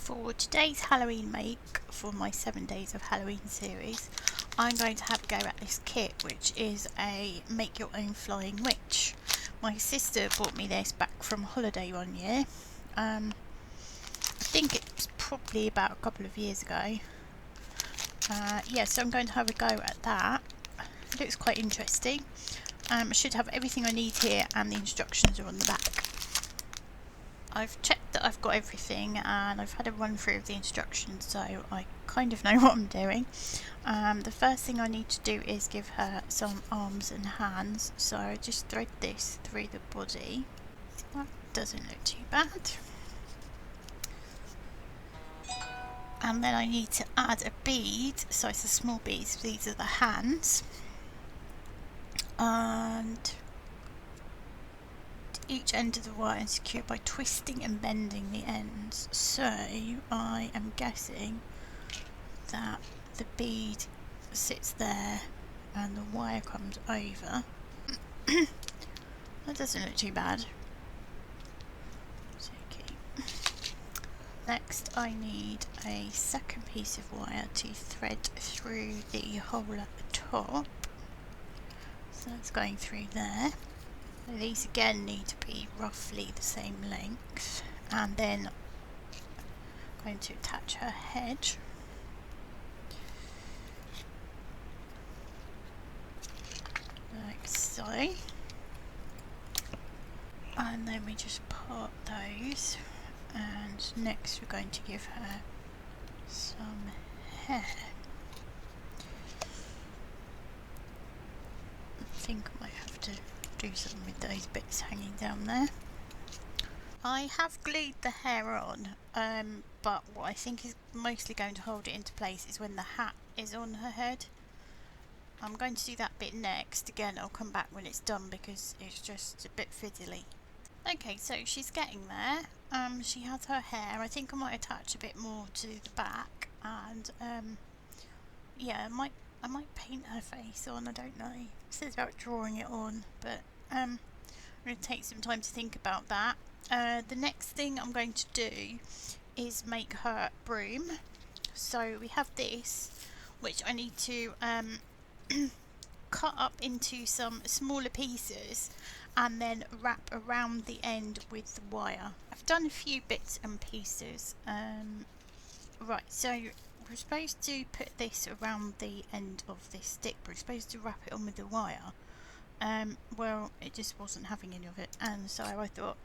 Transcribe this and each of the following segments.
For today's Halloween make for my 7 days of Halloween series, I'm going to have a go at this kit, which is a make your own flying witch. My sister bought me this back from holiday one year. I think it was probably about a couple of years ago. Yeah, so I'm going to have a go at that. It looks quite interesting. I should have everything I need here, and the instructions are on the back. I've checked that I've got everything, and I've had a run through of the instructions, so I kind of know what I'm doing. The first thing I need to do is give her some arms and hands, so I just thread this through the body. That doesn't look too bad. And then I need to add a bead, so it's a small bead, so these are the hands. And each end of the wire is secured by twisting and bending the ends, so I am guessing that the bead sits there and the wire comes over. That doesn't look too bad. It's okay. Next I need a second piece of wire to thread through the hole at the top, so that's going through there. So these again need to be roughly the same length, and then I'm going to attach her head. Like so. And then we just part those, and next we're going to give her some hair. I think I might have to do something with those bits hanging down there. I have glued the hair on, but what I think is mostly going to hold it into place is when the hat is on her head. I'm going to do that bit next. Again, I'll come back when it's done because it's just a bit fiddly. Okay, so she's getting there. She has her hair. I think I might attach a bit more to the back, and yeah, I might paint her face on. I don't know. It says about drawing it on, but I'm going to take some time to think about that. The next thing I'm going to do is make her broom. So we have this, which I need to cut up into some smaller pieces and then wrap around the end with the wire. I've done a few bits and pieces. Right, so we're supposed to put this around the end of this stick. We're supposed to wrap it on with the wire. Well, it just wasn't having any of it, and so I thought,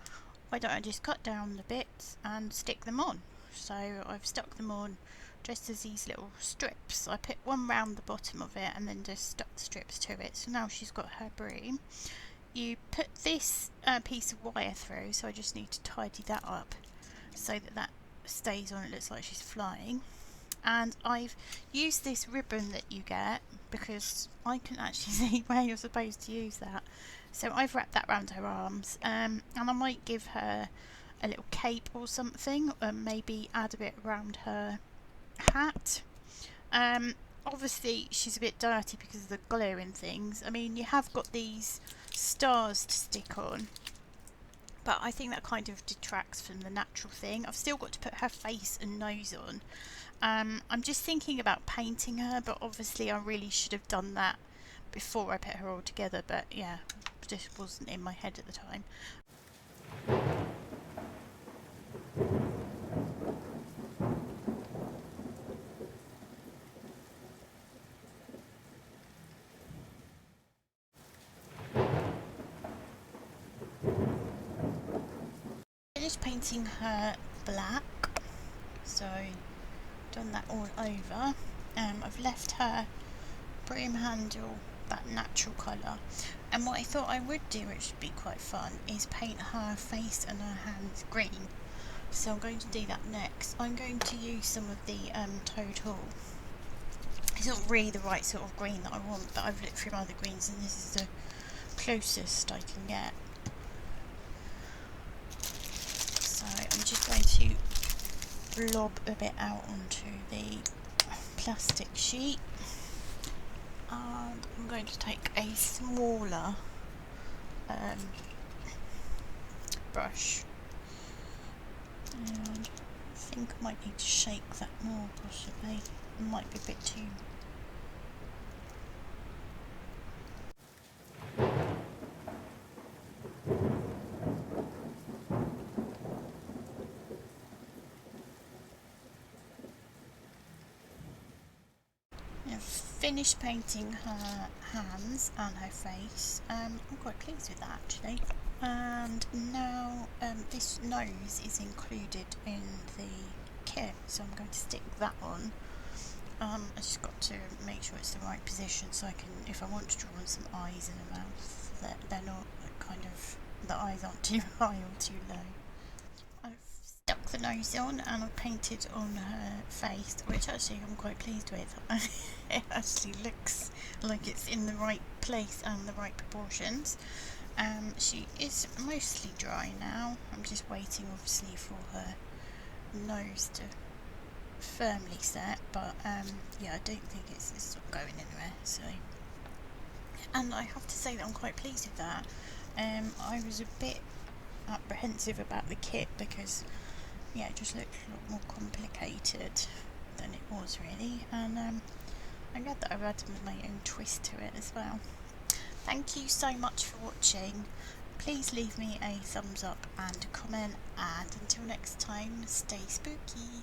why don't I just cut down the bits and stick them on? So I've stuck them on just as these little strips. I put one round the bottom of it and then just stuck the strips to it. So now she's got her broom. You put this piece of wire through, so I just need to tidy that up so that that stays on. It looks like she's flying. And I've used this ribbon that you get because I couldn't actually see where you're supposed to use that. So I've wrapped that around her arms, and I might give her a little cape or something, and maybe add a bit around her hat. Obviously she's a bit dirty because of the glue and things. I mean, you have got these stars to stick on, but I think that kind of detracts from the natural thing. I've still got to put her face and nose on. I'm just thinking about painting her, but obviously I really should have done that before I put her all together, but yeah, it just wasn't in my head at the time. Finished painting her black, so done that all over. I've left her broom handle that natural colour, and what I thought I would do, which would be quite fun, is paint her face and her hands green. So I'm going to do that next. I'm going to use some of the Total. It's not really the right sort of green that I want, but I've looked through other greens and this is the closest I can get. So I'm just going to blob a bit out onto the plastic sheet, and I'm going to take a smaller brush and think I might need to shake that more possibly. It might be a bit too... I've finished painting her hands and her face. I'm quite pleased with that actually. And now this nose is included in the kit, so I'm going to stick that on. I just got to make sure it's the right position so I can, if I want to draw on some eyes and a mouth, that they're not kind of, the eyes aren't too high or too low. I've stuck the nose on and I've painted on her face, which actually I'm quite pleased with. It actually looks like it's in the right place and the right proportions. She is mostly dry now. I'm just waiting obviously for her nose to firmly set, but yeah, I don't think it's not going anywhere, so. And I have to say that I'm quite pleased with that. I was a bit apprehensive about the kit because yeah, it just looked a lot more complicated than it was really, and I'm glad that I've added my own twist to it as well. Thank you so much for watching. Please leave me a thumbs up and a comment, and until next time, stay spooky.